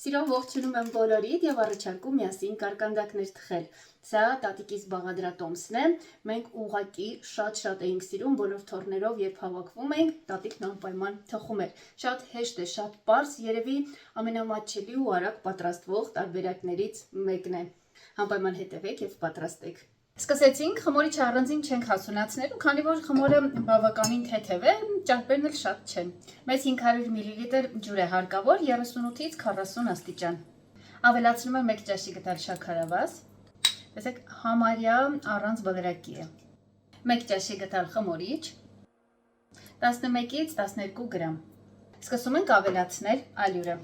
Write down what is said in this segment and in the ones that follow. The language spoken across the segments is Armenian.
Սիրով ողջունում եմ բոլորիդ եւ առաջարկում միասին կարկանդակներ թխել։ Սա տատիկիս բաղադրատոմսն է։ Մենք ուղղակի շատ էինք սիրում բոլոր թորներով, երբ հավաքվում էինք, տատիկն անպայման թխում էր։ Շատ հեշտ է, շատ պարզ, երևի ամենամատչելի ու արագ պատրաստվող տարբերակներից մեկն է։ Անպայման հետևեք եւ պատրաստեք։ Սկսեցինք, խմորիչը առանձին չենք հասունացնելու, քանի որ խմորը բավականին թեթև է, ճարպերն էլ շատ չեն։ Մեզ 500 մլ ջուր է հարկավոր 38-ից 40 աստիճան։ Ավելացնում եմ 1 ճաշի գդալ շաքարավազ։ Տեսեք, համարյա առանց բլրակի է։ 1 ճաշի գդալ խմորիչ, 11-ից 12 գրամ։ Սկսում ենք ավելացնել ալյուրը։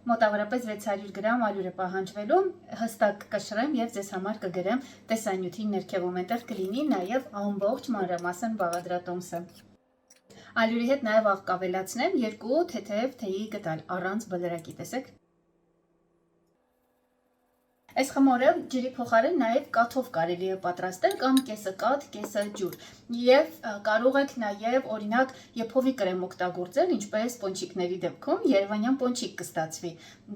Մոտավորապես 600 գրամ ալյուր է պահանջվելու, հստակ կշռեմ եւ ձեզ համար կգրեմ տեսանյութի ներքևում, այնտեղ կլինի նաեւ ամբողջ մանրամասն բաղադրատոմսը։ Ալյուրի հետ նաեւ աղ կավելացնեմ 2 թեթև թեյի գդալ առանց բլրակի, տեսեք։ Այս խմորը ջրի փոխարեն նաև կաթով կարելի է պատրաստել կամ կեսը կաթ, կեսը ջուր։ Եվ կարող եք նաև օրինակ եփովի կրեմ օգտագործել, ինչպես պոնչիկների դեպքում երևանյան պոնչիկ կստացվի,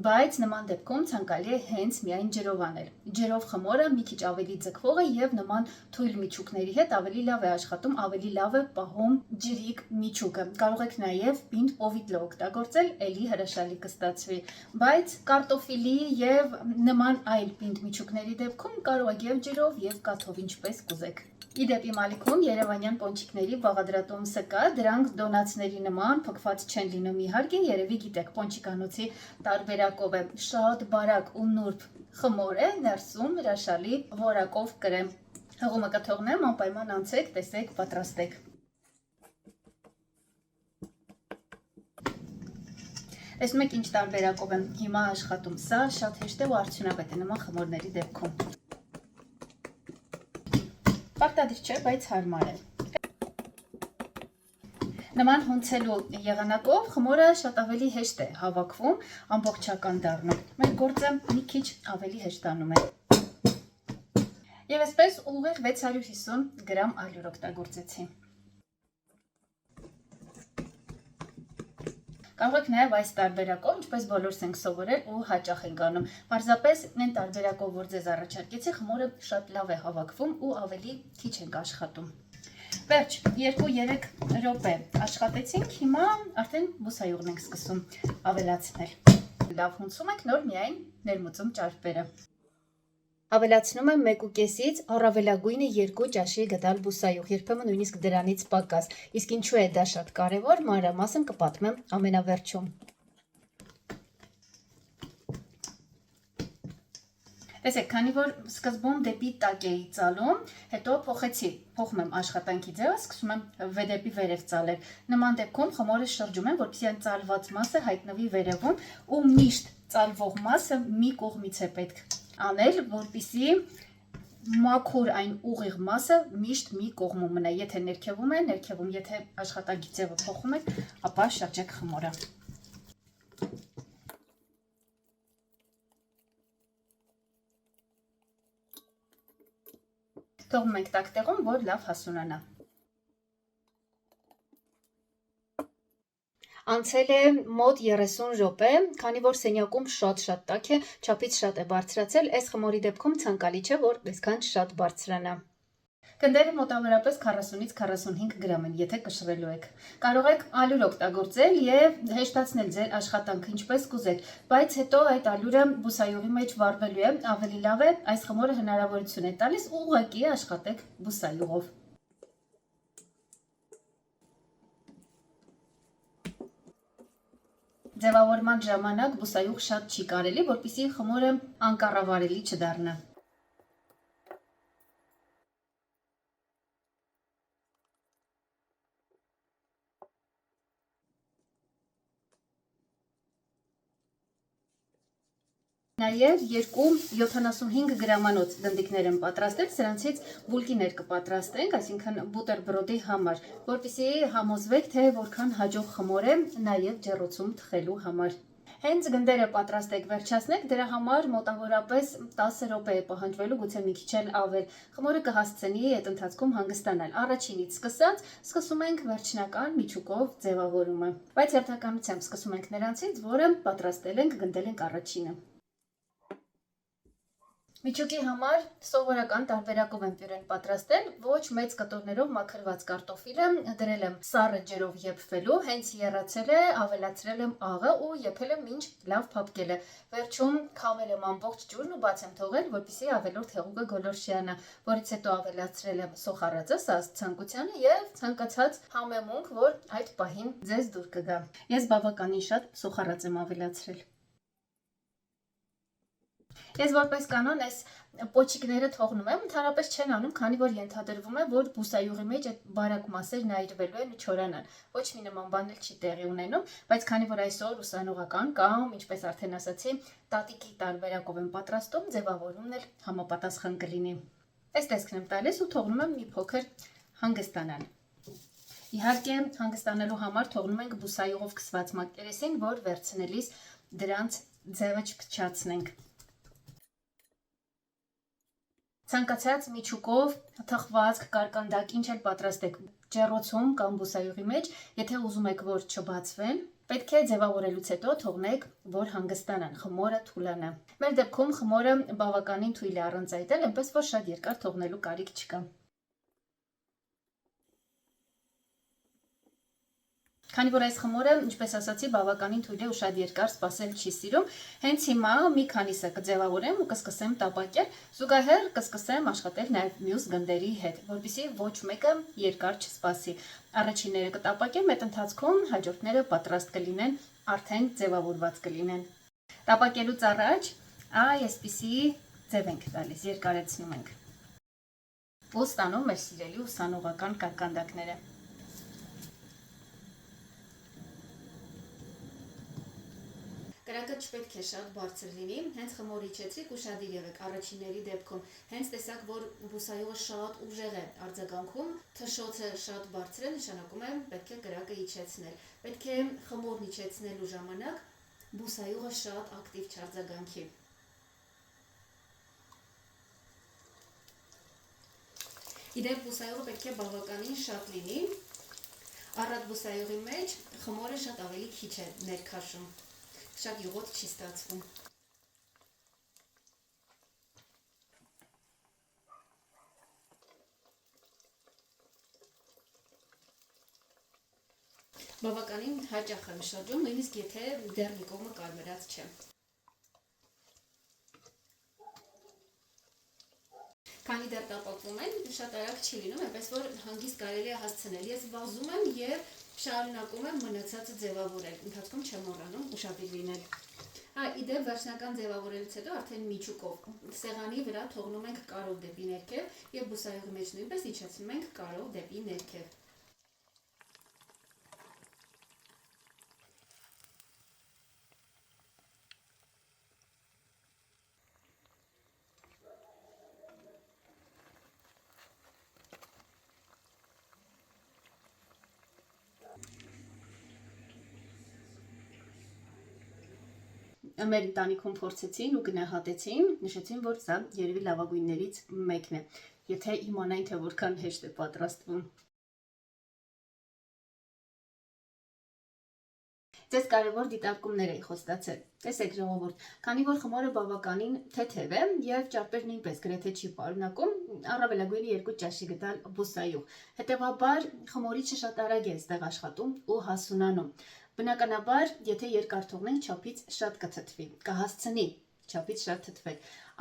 բայց նման դեպքում ցանկալի է հենց միայն ջրով անել։ Ջրով խմորը մի քիչ ավելի ձգվող է եւ նման թույլ միջուկների հետ ավելի լավ է աշխատում, ավելի լավ է պահում ջրիկ միջուկը։ Կարող եք նաև պինդ պովիդլը օգտագործել, ելի հրաշալի կստացվի, բայց կարտոֆիլի եւ նման այլ պինդ միջուկների դեպքում կարող եք եւ ջրով եւ կաթով ինչպես կուզեք։ Իդեպի Մալիքում երևանյան պոնչիկների բաղադրատոմսը կա, դրանք դոնացների նման փքված չեն լինում իհարկե, երևի գիտեք, պոնչիկանոցի տարբերակով է, շատ բարակ ու նուրբ խմոր է, ներսում հրաշալի որակով կրեմ։ Հղումը կթողնեմ, անպայման անցեք, տեսեք, պատրաստեք։ Տեսնում եք ինչ տարբերակով եմ հիմա աշխատում, սա շատ հեշտ է ու արդյունավետ է նման խմորների դեպքում։ Պարտադիր չէ, բայց հարմար է։ Նման հունցելու եղանակով խմորը շատ ավելի հեշտ է հավաքվում, ամբողջական դառնում։ Մեր գործը մի քիչ ավելի հեշտանում է։ Եվ այսպես ուղիղ 650 գրամ ալյուր օգտագործեցի։ Կարող եք նաև այս տարբերակով, ինչպես բոլորս ենք սովորել ու հաճախ ենք անում։ Պարզապես այն տարբերակով, որ ձեզ առաջարկեցի, խմորը շատ լավ է հավաքվում ու ավելի քիչ ենք աշխատում։ Վերջ, 2-3 րոպե աշխատեցինք, հիմա արդեն բուսայուղն ենք սկսում ավելացնել։ Լավ հունցում ենք, նոր միայն ներմուծում ճարպերը։ Ավելացնում եմ 1.5-ից առավելագույնը 2 ճաշի գդալ բուսայուղ, երբեմն նույնիսկ դրանից պակաս, իսկ ինչու է դա շատ կարևոր, մանրամասն կպատմեմ ամենավերջում։ Տեսեք, քանի որ սկզբում դեպի տակ էի ծալում, հետո փոխում եմ աշխատանքի ձևը, սկսում եմ դեպի վերև ծալել։ Նման դեպքում խմորը շրջում եմ, որպեսզի այն ծալված մասը հայտնվի վերևում ու միշտ ծալվող մասը մի կողմից է պետք անել, որպեսզի մաքուր այն ուղիղ մասը միշտ մի կողմում մնա։ Եթե ներքևում է, ներքևում, եթե աշխատանքի ձևը փոխում եք, ապա շրջեք խմորը։ Թողում ենք տաք տեղում, որ լավ հասունանա։ Անցել է մոտ 30 րոպե, քանի որ սենյակում շատ տաք է, չափից շատ է բարձրացել, այս խմորի դեպքում ցանկալի չէ, որ այսքան շատ բարձրանա։ Գնդերը մոտավորապես 40-ից 45 գրամ են, եթե կշռելու եք։ Կարող եք ալյուր օգտագործել եւ հեշտացնել ձեր աշխատանքը ինչպես կուզեք, բայց հետո այդ ալյուրը բուսայուղի մեջ վառվելու է, ավելի լավ է, այս խմորը հնարավորություն է տալիս ուղղակի աշխատեք բուսայուղով։ Ձևավորման ժամանակ բուսայուղ շատ չի կարելի, որպեսզի խմորը անկառավարելի չդառնա։ Նաև 2 75 գրամանոց դնդիկներ եմ պատրաստել, սրանցից բուլկիներ կպատրաստենք, այսինքն բուտերբրոդի համար, որպեսզի համոզվեք, թե որքան հաջող խմոր է նաև ջեռոցում թխելու համար։ Հենց գնդերը պատրաստեք վերջացնեք, դրա համար մոտավորապես 10 րոպե է պահանջվելու, գուցե մի քիչ էլ ավել։ Խմորը կհասցնի այդ ընթացքում հանգստանալ։ Առաջինից սկսած, սկսում ենք վերջնական միջուկով ձևավորումը։ Բայց հերթականությամբ սկսում ենք նրանցից, որը պատրաստել ենք, գնդել ենք առաջինը։ Միջուկի համար սովորական տարբերակով եմ պյուրեն պատրաստել, ոչ մեծ կտորներով մաքրված կարտոֆիլը դրել եմ սառը ջրով եփվելու, հենց եռացել է, ավելացրել եմ աղը ու եփել եմ մինչ լավ փափկել է։ Վերջում քամել եմ ամբողջ ջուրն ու բաց եմ թողել, որպեսզի ավելորդ հեղուկը գոլորշիանա, որից հետո ավելացրել եմ սոխառածը սազ ցանկությանը եւ ցանկացած համեմունք, որ այդ պահին ձեզ դուր կգա։ Ես բավականին շատ սոխառած եմ ավելացրել։ Ես որպես կանոն այս պոչիկները թողնում եմ, ընդհանրապես չեն անում, քանի որ ենթադրվում է, որ բուսայուղի մեջ այդ բարակ մասերն այրվելու են ու չորանան։ Ոչ մի նման բան էլ չի տեղի ունենում, բայց քանի որ այսօր ուսանողական կամ, ինչպես արդեն ասացի, տատիկի տարբերակով եմ պատրաստում, ձևավորումն էլ համապատասխան կլինի։ Այս տեսքն եմ տալիս ու թողնում եմ մի փոքր հանգստանալ։ Իհարկե, հանգստանալու համար թողնում ենք բուսայուղով քսված մակերեսին, որ վերցնելիս դրանց ձևը չփչացնենք։ Ցանկացած միջուկով թխված կարկանդակ ինչ էլ պատրաստեք ջեռոցում կամ բուսայուղի մեջ, եթե ուզում եք, որ չբացվեն, պետք է ձևավորելուց հետո թողնեք, որ հանգստանան, խմորը թուլանա։ Մեր դեպքում խմորը բավականին թույլ է առանց այտել, այնպես որ շատ երկար թողնելու կարիք չկա։ Քանի որ այս խմորը, ինչպես ասացի, բավականին թույլ է ու շատ երկար սպասել չի սիրում, հենց հիմա մի քանիսը կձևավորեմ ու կսկսեմ տապակել, զուգահեռ կսկսեմ աշխատել նաև մյուս գնդերի հետ, որպեսզի ոչ մեկը երկար չսպասի։ Առաջինները կտապակեմ, այդ ընթացքում հաջորդները պատրաստ կլինեն, արդեն ձևավորված կլինեն։ Տապակելուց առաջ այսպիսի ձև ենք տալիս, երկարեցնում ենք։ Ու ստանում մեր սիրելի ուսանողական կարկանդակները։ Կրակը չպետք է շատ բարձր լինի, հենց խմոր իջեցրիք ուշադիր եղեք առաջինների դեպքում, հենց տեսակ, որ բուսայուղը շատ ուժեղ է արձագանքում, թշոցը շատ բարձր է, նշանակում է պետք է կրակը իջեցնել, պետք է խմորն իջեցնելու ժամանակ բուսայուղը շատ ակտիվ չարձագանքի։ Իդեպ բուսայուղը պետք է բավականին շատ լինի, առատ բուսայուղի մեջ խմորը շատ ավելի քիչ է ներքաշում։ Շատ յուղոտ չի ստացվում։ Բավականին հաճախ եմ շրջում, նույնիսկ եթե դեռ մի կողմը կարմրած չէ։ Քանի դեռ տապակվում են, շատ արագ չի լինում, այնպես որ հանգիստ կարելի է հասցնել։ Ես վազում եմ եւ շարունակում եմ մնացածը ձևավորել, ընթացքում չեմ մոռանում ուշադիր լինել։ Իդեպ վերջնական ձևավորելուց հետո արդեն միջուկով սեղանի վրա թողնում ենք կարով դեպի ներքև եւ բուսայուղի մեջ նույնպես իջեցնում ենք կարով դեպի ներքև։ Մեր ընտանիքում փորձեցին ու գնահատեցին, նշեցին, որ սա երևի լավագույններից մեկն է, եթե իմանային, թե որքան հեշտ է պատրաստվում։ Ձեզ կարևոր դիտարկումներ էի խոստացել։ Տեսեք ժողովուրդ, քանի որ խմորը բավականին թեթև է եւ ճարպեր նույնպես գրեթե չի պարունակում, առավելագույնը 2 ճաշի գդալ բուսայուղ։ Հետևաբար խմորիչը շատ արագ է այստեղ աշխատում ու հասունանում։ Բնականաբար, եթե երկար թողնենք, չափից շատ կթթվի, կհասցնի չափից շատ թթվել։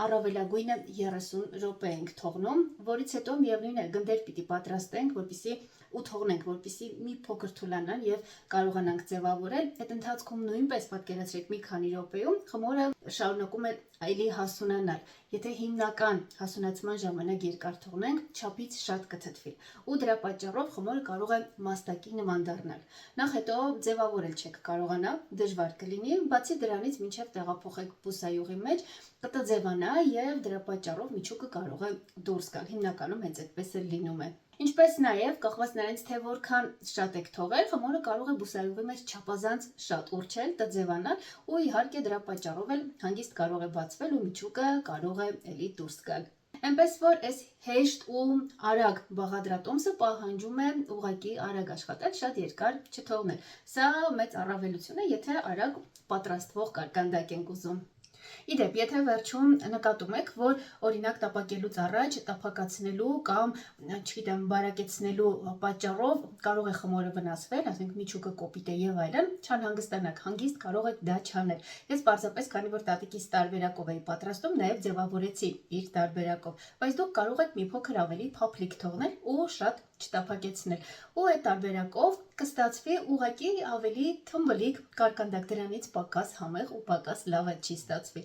Առավելագույնը 30 րոպե ենք թողնում, որից հետո միևնույն է գնդեր պիտի պատրաստենք, որպեսզի ու թողնենք, որպեսզի մի փոքր թուլանան եւ կարողանանք ձևավորել։ Այդ ընթացքում նույնպես պատկերացրեք մի քանի րոպեում խմորը շարունակում է այլի հասունանալ։ Եթե հիմնական հասունացման ժամանակ երկար թողնենք, չափից շատ կթթվի ու դրա պատճառով խմորը կարող է մաստակի նման դառնալ։ Նախ հետո ձևավորել չեք կարողանա, դժվար կլինի, բացի դրանից մինչև տեղափոխեք բուսայուղի մեջ, կտձևանա եւ դրա պատճառով միջուկը կարող է դուրս գալ։ Հիմնականում հենց այդպես էլ լինում է։ Ինչպես նաև կախված նրանից, թե որքան շատ եք թողել, խմորը կարող է բուսայուղի մեջ չափազանց շատ ուռչել, տձևանալ ու իհարկե դրա պատճառով էլ հանգիստ կարող է բացվել ու միջուկը կարող է էլի դուրս գալ։ Այնպես որ այս հեշտ ու արագ բաղադրատոմսը պահանջում է ուղղակի արագ աշխատել, շատ երկար չթողնել։ Սա մեծ առավելություն է, եթե արագ պատրաստվող կարկանդակ ենք ուզում։ Իդեպ, եթե վերջում նկատում եք, որ օրինակ տապակելուց առաջ տապակացնելու կամ, չգիտեմ, բարակեցնելու պատճառով կարող է խմորը վնասվել, ասենք միջուկը կոպիտ է եւ այլն, չանհանգստանաք, հանգիստ կարող եք դա չանել։ Ես պարզապես, քանի որ տատիկիս տարբերակով էի պատրաստում, նաեւ ձևավորեցի իր տարբերակով, բայց դուք կարող եք մի փոքր ավելի փափլիկ թողնել ու շատ չտապակեցնել։ Ու այդ տարբերակով կստացվի ուղղակի ավելի թմբլիկ կարկանդակ, դրանից պակաս համեղ ու պակաս լավ չի ստացվի։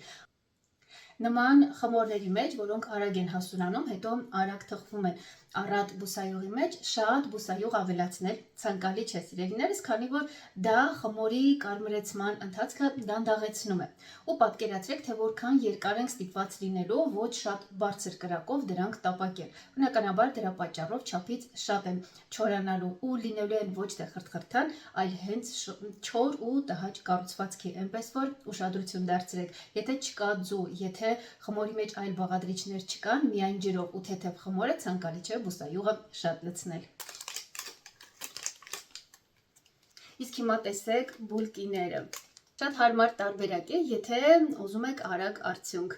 Նման խմորների մեջ, որոնք արագ են հասունանում, հետո արագ թխվում են առատ բուսայուղի մեջ, շատ բուսայուղ ավելացնել ցանկալի չէ, սիրելիներս, քանի որ դա խմորի կարմրեցման ընթացքը դանդաղեցնում է։ Ու պատկերացրեք, թե որքան երկար ենք ստիպված լինելու ոչ շատ բարձր կրակով դրանք տապակել։ Բնականաբար դրա պատճառով չափից շատ են չորանալու ու լինելու են ոչ թե խրթխրթան, այլ հենց չոր ու տհաճ կառուցվածքի, այնպես որ ուշադրություն դարձրեք, եթե չկա ձու, եթե խմորի մեջ այլ բաղադրիչներ չկան, միայն ջրով ու թեթև խմորը ցանկալի չէ բուսայուղը շատ լցնել։ Իսկ հիմա տեսեք բուլկիները։ Շատ հարմար տարբերակ է, եթե ուզում եք արագ արդյունք։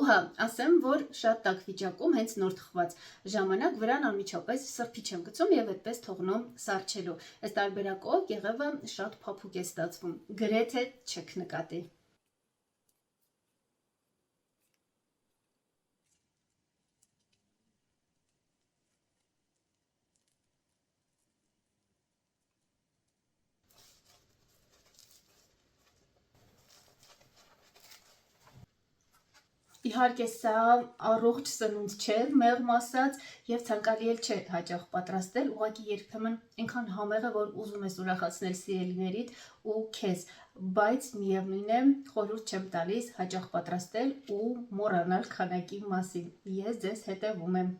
Ու հա, ասեմ, որ շատ տաք վիճակում, հենց նոր թխված ժամանակ վրան անմիջապես սրբիչ եմ գցում եւ այդպես թողնում սառչելու։ Այս տարբերակով եղևը շատ փափուկ է ստացվում, գրեթե չեք նկատի։ Իհարկե սա առողջ սնունդ չէ, մեղմ ասած, եւ ցանկալի էլ չէ հաճախ պատրաստել, ուղղակի երբեմն այնքան համեղ է, որ ուզում ես ուրախացնել սիրելիներիդ ու քեզ, բայց միևնույն է, խորհուրդ չեմ տալիս հաճախ պատրաստել ու մոռանալ քանակի մասին։ Ես ձեզ հետևում եմ։